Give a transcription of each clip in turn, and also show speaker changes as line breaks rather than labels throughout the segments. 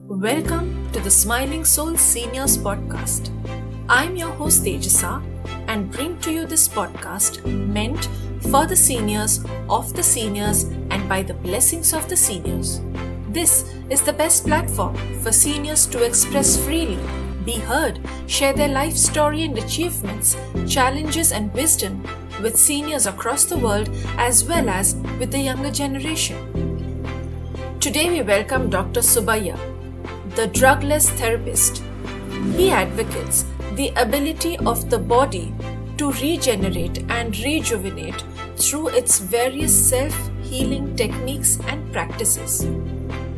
Welcome to the Smiling Soul Seniors Podcast. I'm your host Tejasa and bring to you this podcast meant for the seniors, of the seniors, and by the blessings of the seniors. This is the best platform for seniors to express freely, be heard, share their life story and achievements, challenges and wisdom with seniors across the world as well as with the younger generation. Today we welcome Dr. Subbaiah, the drugless therapist. He advocates the ability of the body to regenerate and rejuvenate through its various self-healing techniques and practices.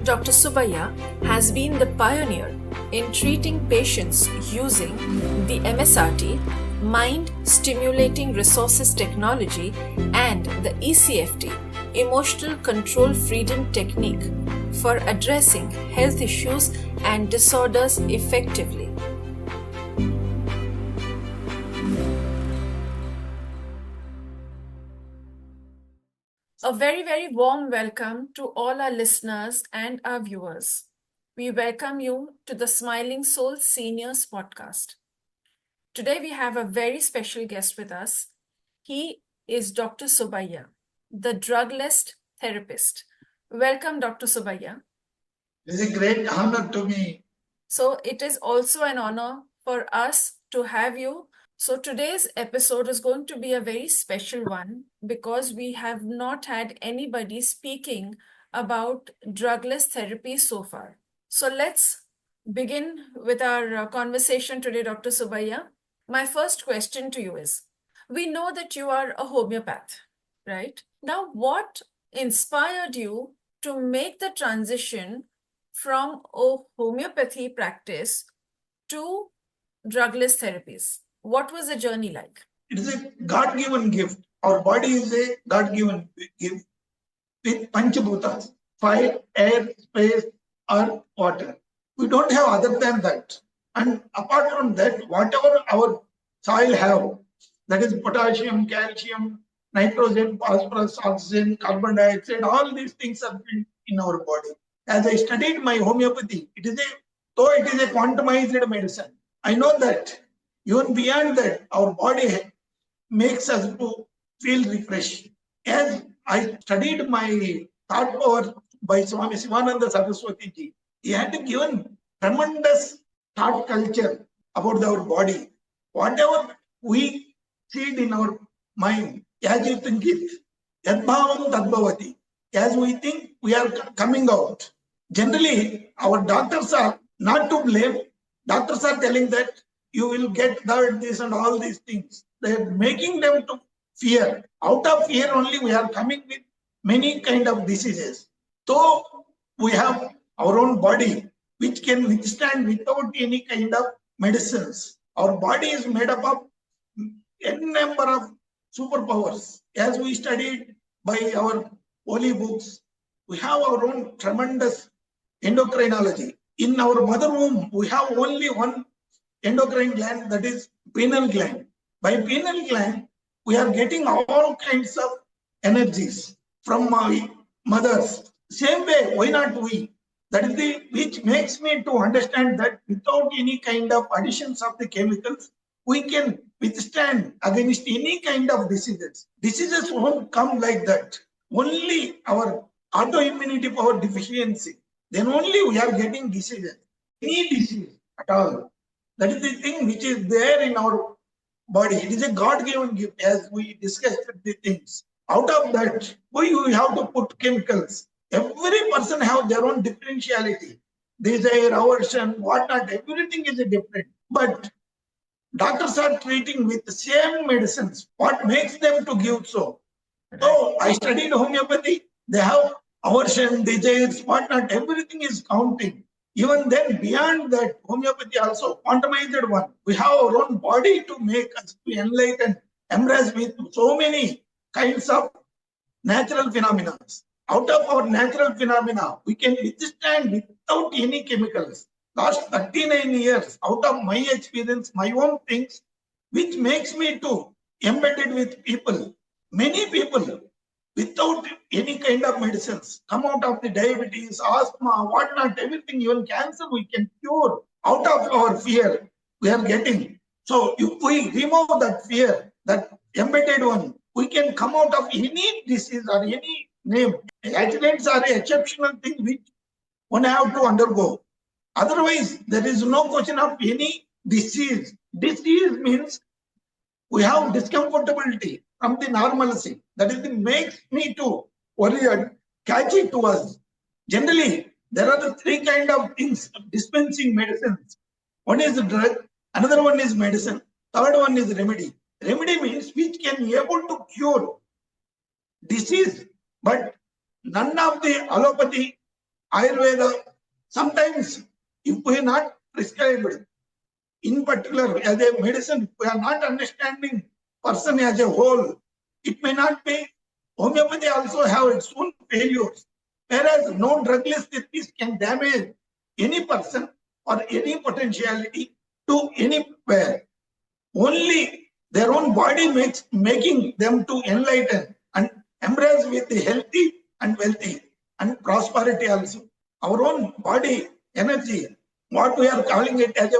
Dr. Subbaiah has been the pioneer in treating patients using the MSRT, Mind Stimulating Resources Technology, and the ECFT, Emotional Control Freedom Technique, for addressing health issues and disorders effectively. A very, very warm welcome to all our listeners and our viewers. We welcome you to the Smiling Soul Seniors Podcast. Today we have a very special guest with us. He is Dr. Subbaiah, the drugless therapist. Welcome, Dr. Subbaiah.
It is a great honor to me.
So it is also an honor for us to have you. So today's episode is going to be a very special one because we have not had anybody speaking about drugless therapy so far. So let's begin with our conversation today, Dr. Subbaiah. My first question to you is, we know that you are a homeopath, right? Now, what inspired you to make the transition from a homeopathy practice to drugless therapies? What was the journey like?
It is a God-given gift. Our body is a God-given gift with Panchabhutas, fire, air, space, earth, water. We don't have other than that. And apart from that, whatever our soil have, that is potassium, calcium, nitrogen, phosphorus, oxygen, carbon dioxide, all these things are in our body. As I studied my homeopathy, though it is a quantumized medicine, I know that even beyond that, our body makes us to feel refreshed. As I studied my thought power by Swami Sivananda Saraswati ji, he had given tremendous thought culture about our body. Whatever we seed in our mind, as you think it, yadbhavam tadbhavati. As we think, we are coming out. Generally, our doctors are not to blame. Doctors are telling that you will get that, this and all these things. They are making them to fear. Out of fear only we are coming with many kind of diseases. So we have our own body which can withstand without any kind of medicines. Our body is made up of n number of superpowers. As we studied by our holy books, we have our own tremendous endocrinology. In our mother womb, we have only one endocrine gland, that is pineal gland. By pineal gland, we are getting all kinds of energies from my mothers. Same way, why not we? That is which makes me to understand that without any kind of additions of the chemicals, we can withstand against any kind of diseases. Diseases won't come like that. Only our autoimmunity power deficiency. Then only we are getting diseases. Any disease at all. That is the thing which is there in our body. It is a God-given gift, as we discussed the things. Out of that, we have to put chemicals. Every person have their own differentiality. Desire, aversion, whatnot, everything is different. But doctors are treating with the same medicines. What makes them to give so? So I studied homeopathy. They have aversion, desires, whatnot, everything is counting. Even then, beyond that, homeopathy also, quantumized one. We have our own body to make us to enlighten, embrace with so many kinds of natural phenomena. Out of our natural phenomena, we can withstand without any chemicals. Last 39 years, out of my experience, my own things, which makes me to embedded with people. Many people without any kind of medicines, come out of the diabetes, asthma, whatnot, everything, even cancer, we can cure out of our fear we are getting. So if we remove that fear, that embedded one, we can come out of any disease or any name. Accidents are an exceptional thing which one have to undergo. Otherwise, there is no question of any disease. Disease means we have discomfortability from the normalcy. That is the makes me to worry and catch it to us. Generally, there are the three kind of things dispensing medicines. One is drug, another one is medicine, third one is remedy. Remedy means which can be able to cure disease, but none of the allopathy, Ayurveda, sometimes if we are not prescribed, in particular as a medicine, we are not understanding person as a whole. It may not be. Homeopathy also have its own failures. Whereas no drugless therapies can damage any person or any potentiality to anywhere. Only their own body makes making them to enlighten and embrace with the healthy and wealthy and prosperity also. Our own body energy, what we are calling it as a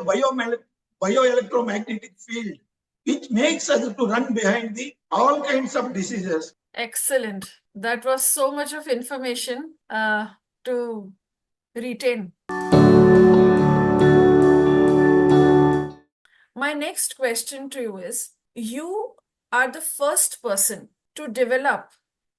bioelectromagnetic field, which makes us to run behind the all kinds of diseases.
Excellent. That was so much of information to retain. My next question to you is, you are the first person to develop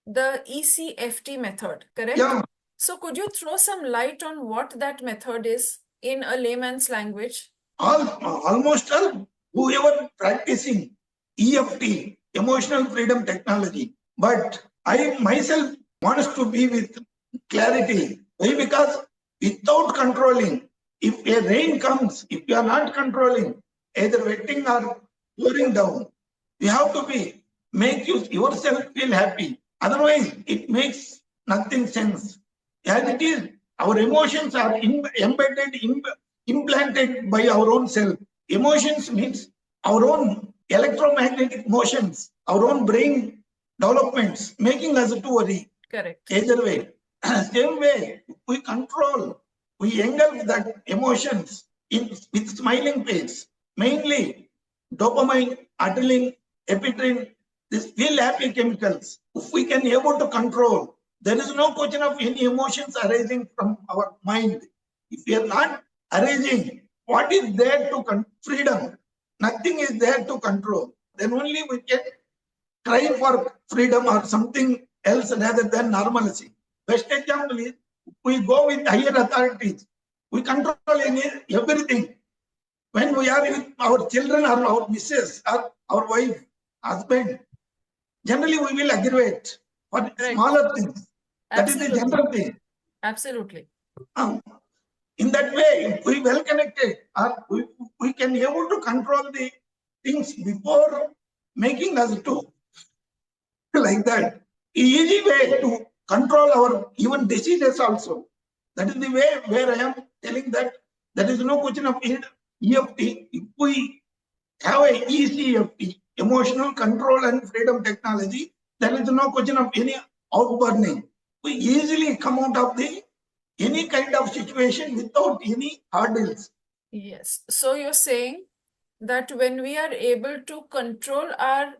the ECFT method, correct?
Yeah.
So could you throw some light on what that method is in a layman's language?
Almost all whoever practicing EFT, emotional freedom technology, but I myself wants to be with clarity. Why? Because without controlling, if a rain comes, if you are not controlling, either wetting or pouring down, you have to be make yourself feel happy. Otherwise, it makes nothing sense. As it is, our emotions are embedded, implanted by our own self. Emotions means our own electromagnetic motions, our own brain developments, making us to worry.
Correct.
Either way. Same way, we control, we engulf that emotions with smiling face. Mainly dopamine, adrenaline, epinephrine, these feel happy chemicals. If we can able to control, there is no question of any emotions arising from our mind. If we are not arising, what is there to freedom? Nothing is there to control. Then only we can try for freedom or something else rather than normalcy. Best example is we go with higher authorities. We control everything. When we are with our children or our missus or our wife, husband, generally we will aggravate for smaller things. That is the general thing.
Absolutely.
In that way, if we well connected, or we can able to control the things before making us to like that. Easy way to control our even diseases also. That is the way where I am telling that there is no question of EFT. If we have a ECFT, emotional control and freedom technology, there is no question of any outburning. We easily come out of the any kind of situation without any hurdles.
Yes. So you're saying that when we are able to control our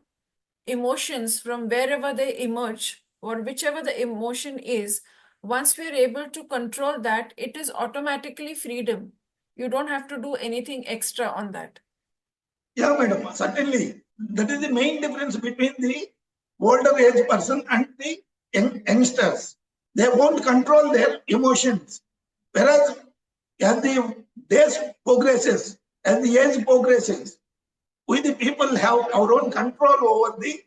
emotions from wherever they emerge or whichever the emotion is, once we are able to control that, it is automatically freedom. You don't have to do anything extra on that.
Yeah, madam, certainly. That is the main difference between the older age person and the youngsters. They won't control their emotions. Whereas as the days progresses, as the age progresses, we the people have our own control over the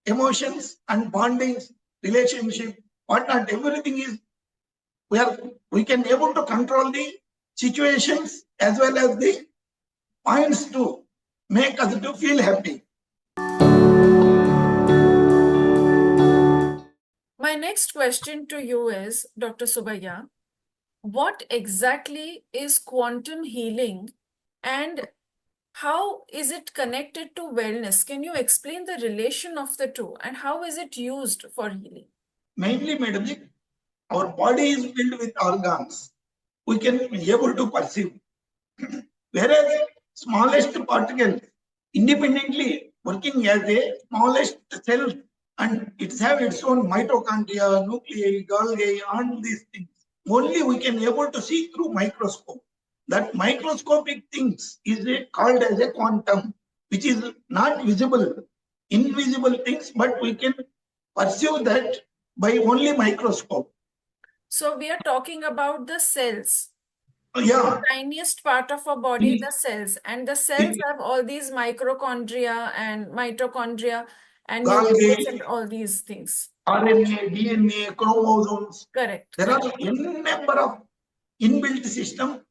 emotions and bondings, relationship, whatnot. Everything is we can able to control the situations as well as the points to make us to feel happy.
My next question to you is, Dr. Subbaiah, what exactly is quantum healing and How is it connected to wellness? Can you explain the relation of the two and how is it used for healing?
Mainly, madam, our body is filled with organs. We can be able to perceive. Whereas smallest particle independently working as a smallest cell and it have its own mitochondria, nuclei, Golgi, all these things. Only we can able to see through microscope. That microscopic things is called as a quantum, which is not visible, invisible things, but we can perceive that by only microscope.
So we are talking about the cells.
Yeah.
Tiniest part of our body, the cells, and the cells have all these mitochondria and
Golgi,
nucleus and all these things.
RNA, DNA, chromosomes.
Correct.
There are n number of inbuilt system,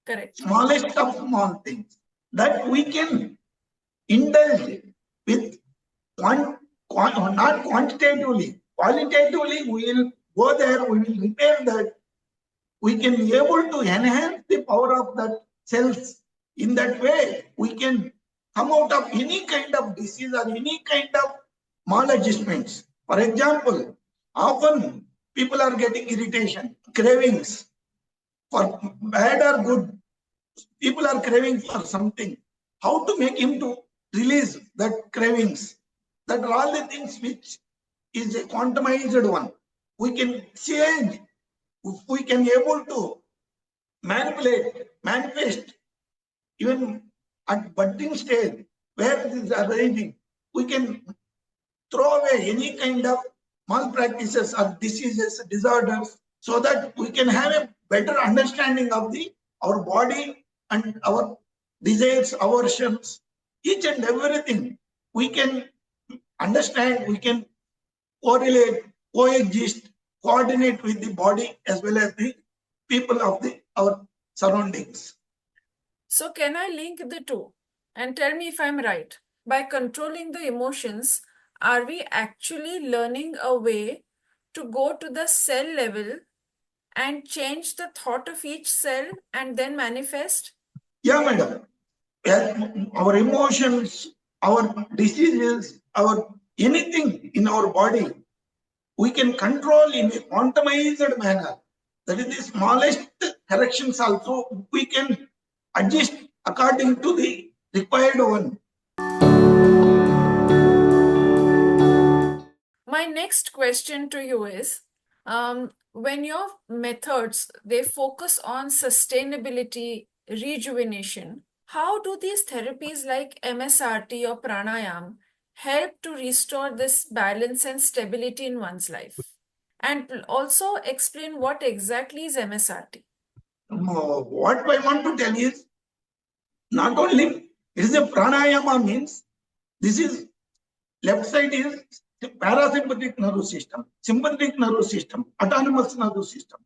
Correct.
smallest of small things that we can indulge with not quantitatively, qualitatively we will go there, we will repair that. We can be able to enhance the power of that cells. In that way, we can come out of any kind of disease or any kind of maladjustments. For example, often people are getting irritation, cravings for bad or good. People are craving for something. How to make him to release that cravings? That are all the things which is a quantumized one. We can change. If we can able to manipulate, manifest, even at budding stage where it is arising, we can throw away any kind of malpractices or diseases, disorders, so that we can have a better understanding of our body and our desires, aversions, each and everything. We can understand, we can correlate, coexist, coordinate with the body as well as the people of our surroundings.
So can I link the two and tell me if I'm right? By controlling the emotions, are we actually learning a way to go to the cell level and change the thought of each cell and then manifest?
Yeah, madam. Our emotions, our diseases, our anything in our body, we can control in a quantumized manner. That is the smallest corrections also we can adjust according to the required one.
My next question to you is, when your methods, they focus on sustainability, rejuvenation, how do these therapies like MSRT or pranayam help to restore this balance and stability in one's life? And also explain what exactly is MSRT.
What I want to tell is, not only it is a pranayama means, this is left side is parasympathetic nervous system, sympathetic nervous system, autonomous nervous system.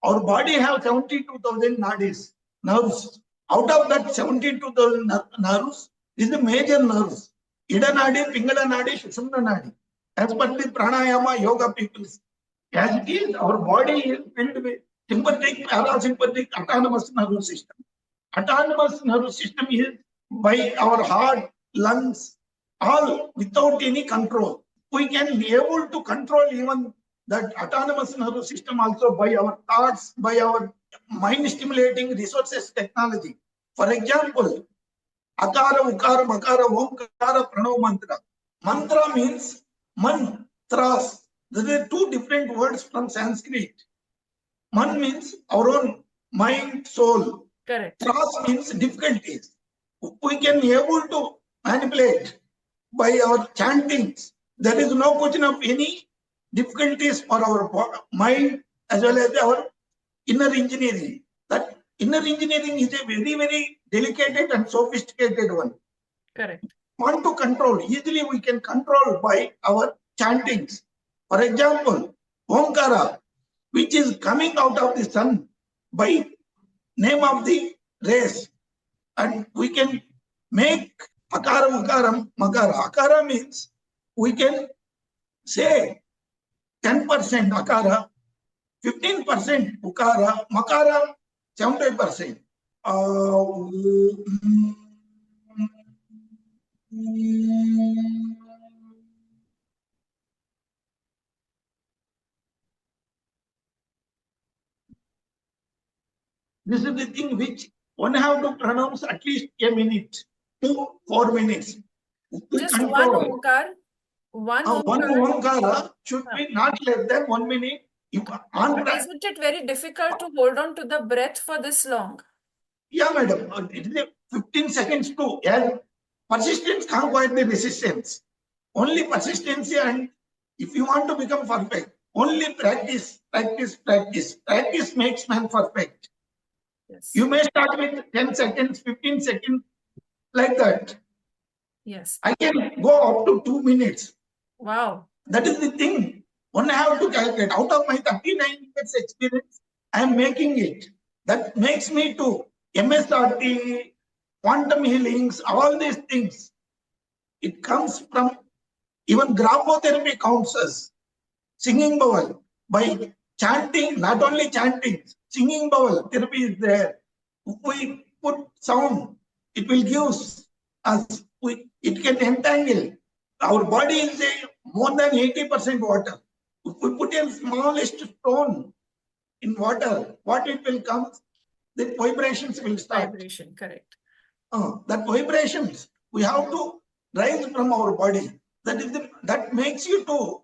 Our body have 72,000 nadis, nerves. Out of that 72,000 nerves is the major nerves. Ida nadi, Pingala nadi, Sushumna nadi. As per the pranayama yoga people, as it is, our body is filled with sympathetic, parasympathetic, autonomous nervous system. Autonomous nervous system is by our heart, lungs, all without any control. We can be able to control even that autonomous nervous system also by our thoughts, by our mind stimulating resources technology. For example, Akara, Ukara, Makara, Omkara, Pranav Mantra. Mantra means mantras. There are two different words from Sanskrit. Man means our own mind, soul.
Correct.
Tras means difficulties. We can be able to manipulate by our chantings. There is no question of any difficulties for our mind as well as our inner engineering. That inner engineering is a very, very delicate and sophisticated one.
Correct.
Want to control, easily we can control by our chantings. For example, Omkara, which is coming out of the sun by name of the race, and we can make Akara, Ukaram, Makara. Akara means we can say 10% Akara, 15% Ukara, Makara 70%. This is the thing which one have to pronounce at least a minute to 4 minutes. To
Just one
control.
omkar. One
One
omkar.
omkara should be not less than 1 minute.
But isn't it very difficult to hold on to the breath for this long?
Yeah, madam. It is 15 seconds too. And persistence can't avoid the resistance. Only persistency, and if you want to become perfect, only practice, practice, practice. Practice makes man perfect.
Yes.
You may start with 10 seconds, 15 seconds, like that.
Yes.
I can go up to 2 minutes.
Wow.
That is the thing. One have to calculate. Out of my 39 years experience, I am making it. That makes me to MSRT, quantum healings, all these things. It comes from even graphotherapy counts as singing bowl. By chanting, not only chanting, singing bowl therapy is there. If we put sound, it will give us, it can entangle. Our body is more than 80% water. If we put a smallest stone in water, what it will come? The vibrations will start.
Vibration, correct.
That vibrations, we have to rise from our body. That makes you to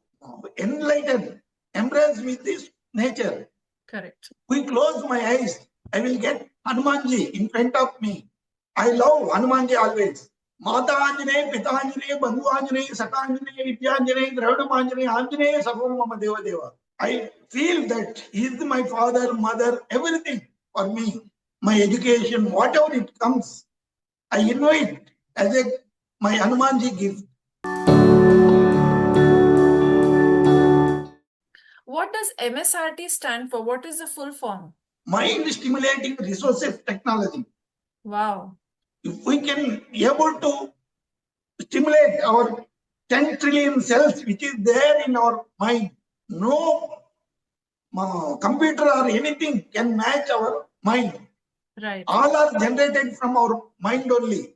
enlighten, embrace with this nature.
Correct.
We close my eyes, I will get Hanumanji in front of me. I love Hanumanji always. Mata Anjane, Pita Anjane, Bandhu Anjane, Saka Anjane, Vidya Anjane, Dravadam Anjane, Anjane, Sarvam Mama Deva Deva. I feel that he is my father, mother, everything for me. My education, whatever it comes, I invite as my Hanumanji gift.
What does MSRT stand for? What is the full form?
Mind stimulating resources technology.
Wow.
If we can able to stimulate our 10 trillion cells which is there in our mind, no computer or anything can match our mind.
Right.
All are generated from our mind only.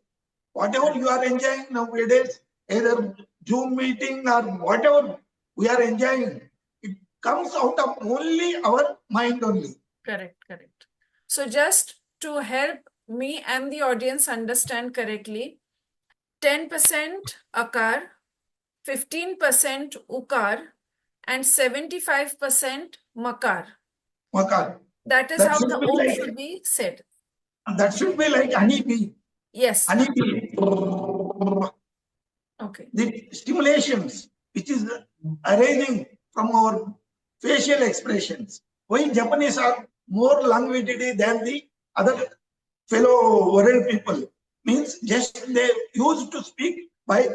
Whatever you are enjoying nowadays, either Zoom meeting or whatever we are enjoying, it comes out of only our mind only.
Correct, correct. So just to help me and the audience understand correctly, 10% akar, 15% ukar, and 75% makar.
Makar.
That is how the Om should be said.
That should be like honeybee.
Yes.
Honeybee.
Okay.
The stimulations which is arising from our facial expressions. Why Japanese are more longevity than the other fellow world people? Means just they used to speak by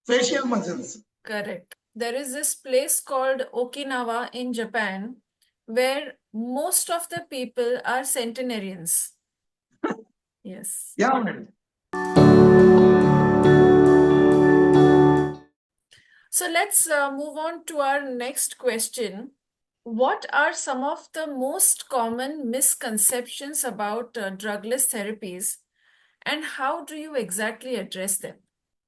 facial muscles.
Correct. There is this place called Okinawa in Japan where most of the people are centenarians. Yes.
Yeah, madam.
So let's move on to our next question. What are some of the most common misconceptions about drugless therapies, and how do you exactly address them?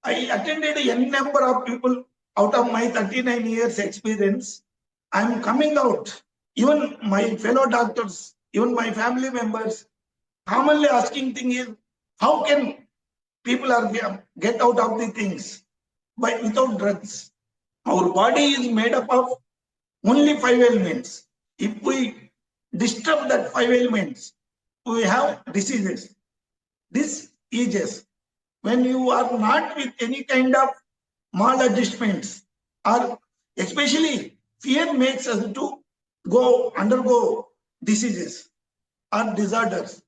I attended a number of people out of my 39 years experience. I'm coming out. Even my fellow doctors, even my family members, commonly asking thing is, how can people are get out of the things without drugs? Our body is made up of only 5 elements. If we disturb that 5 elements, we have diseases. Diseases. When you are not with any kind of maladjustments, or especially fear makes us to undergo diseases or disorders.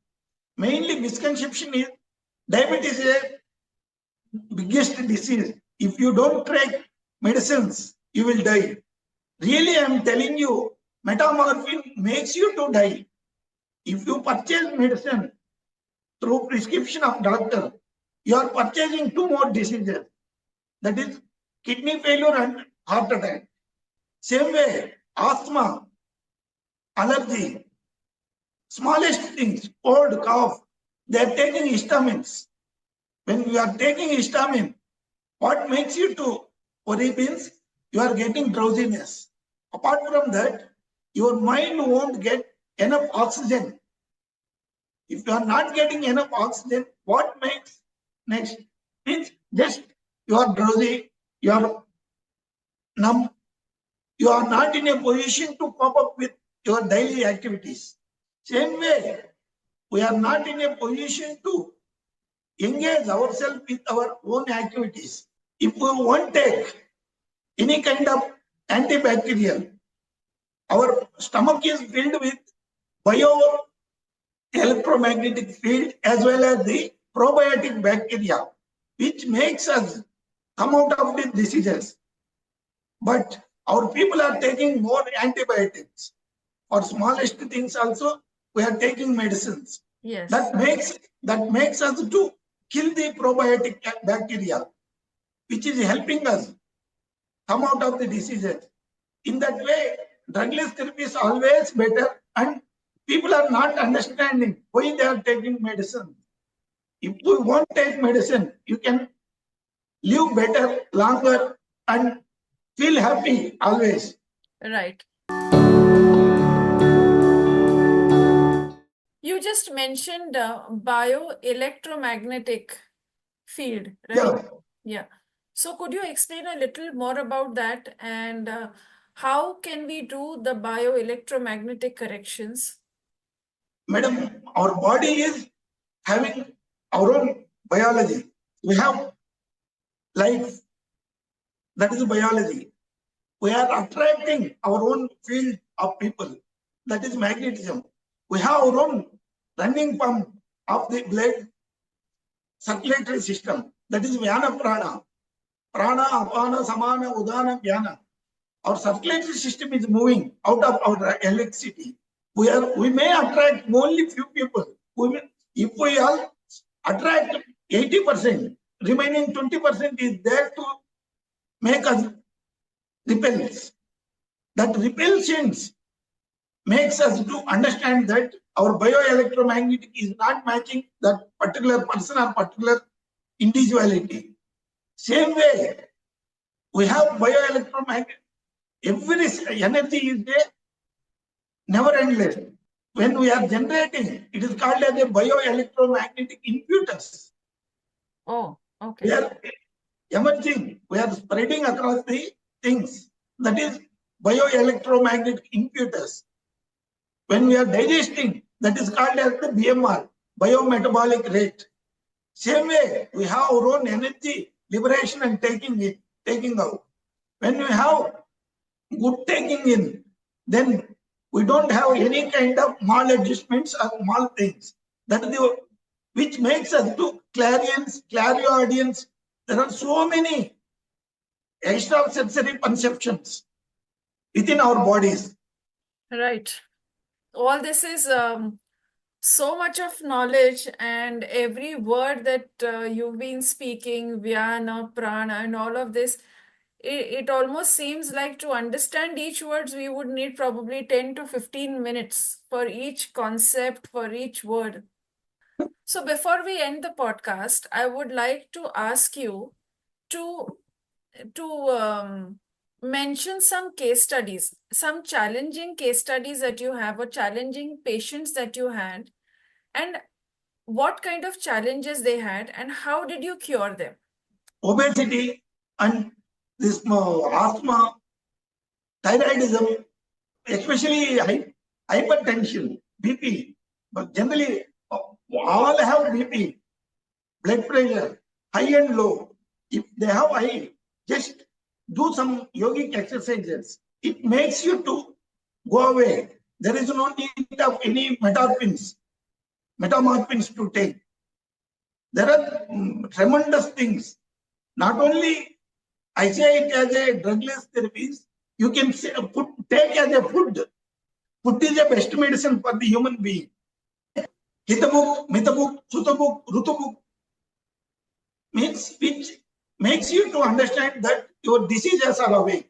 Mainly misconception is diabetes is a biggest disease. If you don't take medicines, you will die. Really, I am telling you, metamorphin makes you to die. If you purchase medicine through prescription of doctor, you are purchasing 2 more diseases. That is kidney failure and heart attack. Same way, asthma, allergy, smallest things, cold, cough, they are taking histamines. When you are taking histamine, what makes you to worry means you are getting drowsiness. Apart from that, your mind won't get enough oxygen. If you are not getting enough oxygen, what makes next? Means just you are drowsy, you are numb, you are not in a position to cope up with your daily activities. Same way, we are not in a position to engage ourselves with our own activities. If we won't take any kind of antibacterial, our stomach is filled with bioelectromagnetic field as well as the probiotic bacteria, which makes us come out of the diseases. But our people are taking more antibiotics. For smallest things also, we are taking medicines.
Yes.
That makes us to kill the probiotic bacteria, which is helping us come out of the diseases. In that way, drugless therapy is always better, and people are not understanding why they are taking medicine. If you won't take medicine, you can live better, longer, and feel happy always.
Right. You just mentioned bioelectromagnetic field, right? Yeah. So could you explain a little more about that, and how can we do the bioelectromagnetic corrections?
Madam, our body is having our own biology. We have life, that is biology. We are attracting our own field of people, that is magnetism. We have our own running pump of the blood circulatory system, that is Vyana Prana. Prana, Apana, Samana, Udana, Vyana. Our circulatory system is moving out of our electricity. We may attract only few people. If we all attract 80%, remaining 20% is there to make us repels. That repulsions makes us to understand that our bioelectromagnetic is not matching that particular person or particular individuality. Same way, we have bioelectromagnetic. Every energy is there, never endless. When we are generating, it is called as a bioelectromagnetic imputers.
Oh, okay.
We are emerging, we are spreading across the things. That is bioelectromagnetic imputers. When we are digesting, that is called as the BMR, biometabolic rate. Same way, we have our own energy, liberation and taking out. When we have good taking in, then we don't have any kind of maladjustments or mal things. That is the which makes us to clarions, clairaudience. There are so many extrasensory perceptions within our bodies.
Right. All this is so much of knowledge, and every word that you've been speaking, Vyana, Prana, and all of this, it almost seems like to understand each words we would need probably 10 to 15 minutes for each concept, for each word. So before we end the podcast, I would like to ask you to mention some case studies, some challenging case studies that you have, or challenging patients that you had, and what kind of challenges they had, and how did you cure them?
Obesity and this asthma, thyroidism, especially hypertension, BP, but generally all have BP, blood pressure, high and low. If they have high, just do some yogic exercises. It makes you to go away. There is no need of any metamorphins to take. There are tremendous things. Not only I say it as a drugless therapies, you can take as a food. Food is the best medicine for the human being. Hitabuk, Mitabuk, Sutabuk, Rutabuk means which makes you to understand that your diseases are away.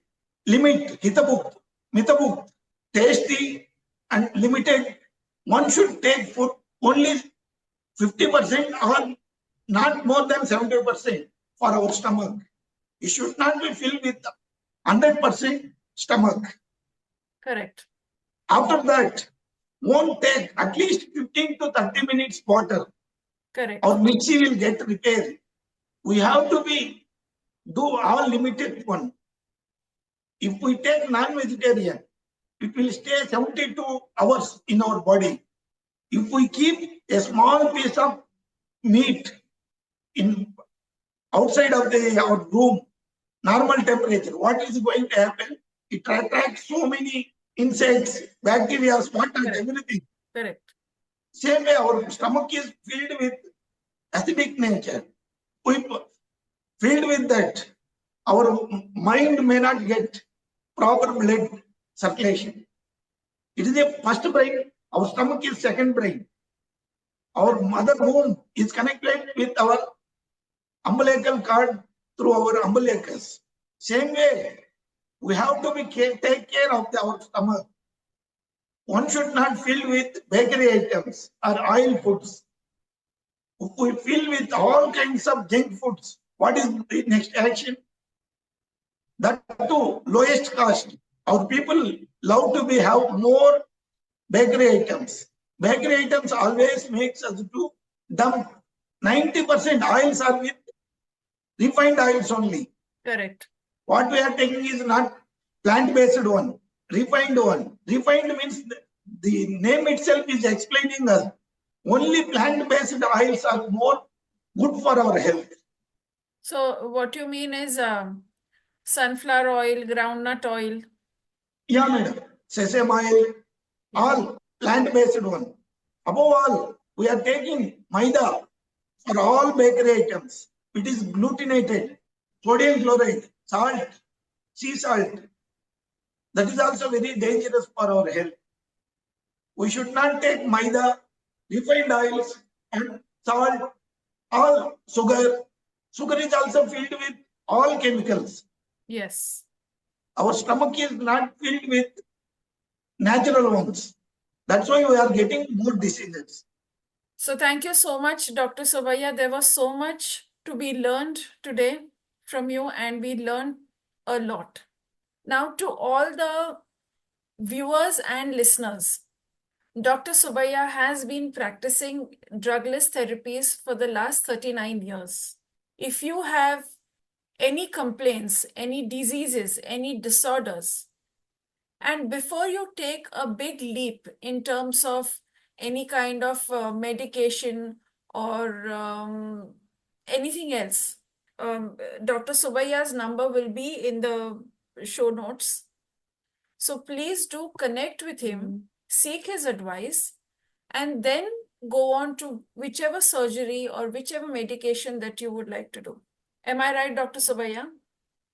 Limit, Hitabuk, Mitabuk, tasty and limited. One should take food only 50% or not more than 70% for our stomach. It should not be filled with 100% stomach.
Correct.
After that, won't take at least 15 to 30 minutes water.
Correct.
Our mixie will get repaired. We have to do all limited one. If we take non-vegetarian, it will stay 72 hours in our body. If we keep a small piece of meat in outside of our room, normal temperature, what is going to happen? It attracts so many insects, bacteria, water, everything.
Correct.
Same way, our stomach is filled with acidic nature. We filled with that. Our mind may not get proper blood circulation. It is a first brain. Our stomach is second brain. Our mother womb is connected with our umbilical cord through our umbilicus. Same way, we have to take care of our stomach. One should not fill with bakery items or oil foods. If we fill with all kinds of junk foods, what is the next action? That too, lowest cost. Our people love to have more bakery items. Bakery items always makes us to dump 90% oils are with refined oils only.
Correct.
What we are taking is not plant-based one, refined one. Refined means the name itself is explaining us. Only plant-based oils are more good for our health.
So what you mean is sunflower oil, groundnut oil?
Yeah, madam. Sesame oil, all plant-based one. Above all, we are taking maida for all bakery items. It is glutenated, sodium chloride, salt, sea salt. That is also very dangerous for our health. We should not take maida, refined oils, and salt, all sugar. Sugar is also filled with all chemicals.
Yes.
Our stomach is not filled with natural ones. That's why we are getting more diseases.
So thank you so much, Dr. Subbaiah. There was so much to be learned today from you, and we learned a lot. Now, to all the viewers and listeners, Dr. Subbaiah has been practicing drugless therapies for the last 39 years. If you have any complaints, any diseases, any disorders, and before you take a big leap in terms of any kind of medication or anything else, Dr. Subbaiah's number will be in the show notes. So please do connect with him, seek his advice, and then go on to whichever surgery or whichever medication that you would like to do. Am I right, Dr. Subbaiah?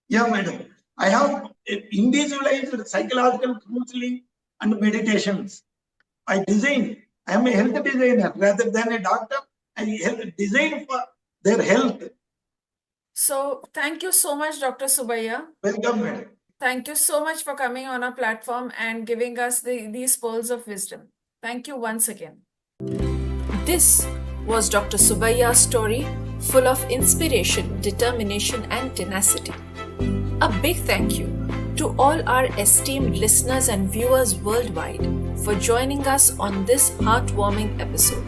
Yeah, madam. I have individualized psychological counseling and meditations. I am a health designer rather than a doctor. I design for their health.
So thank you so much, Dr. Subbaiah.
Welcome, madam.
Thank you so much for coming on our platform and giving us these pearls of wisdom. Thank you once again. This was Dr. Subbaiah's story, full of inspiration, determination, and tenacity. A big thank you to all our esteemed listeners and viewers worldwide for joining us on this heartwarming episode.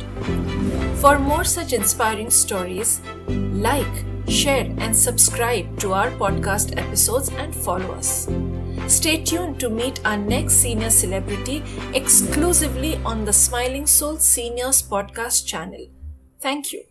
For more such inspiring stories, like, share, and subscribe to our podcast episodes and follow us. Stay tuned to meet our next senior celebrity exclusively on the Smiling Soul Seniors podcast channel. Thank you.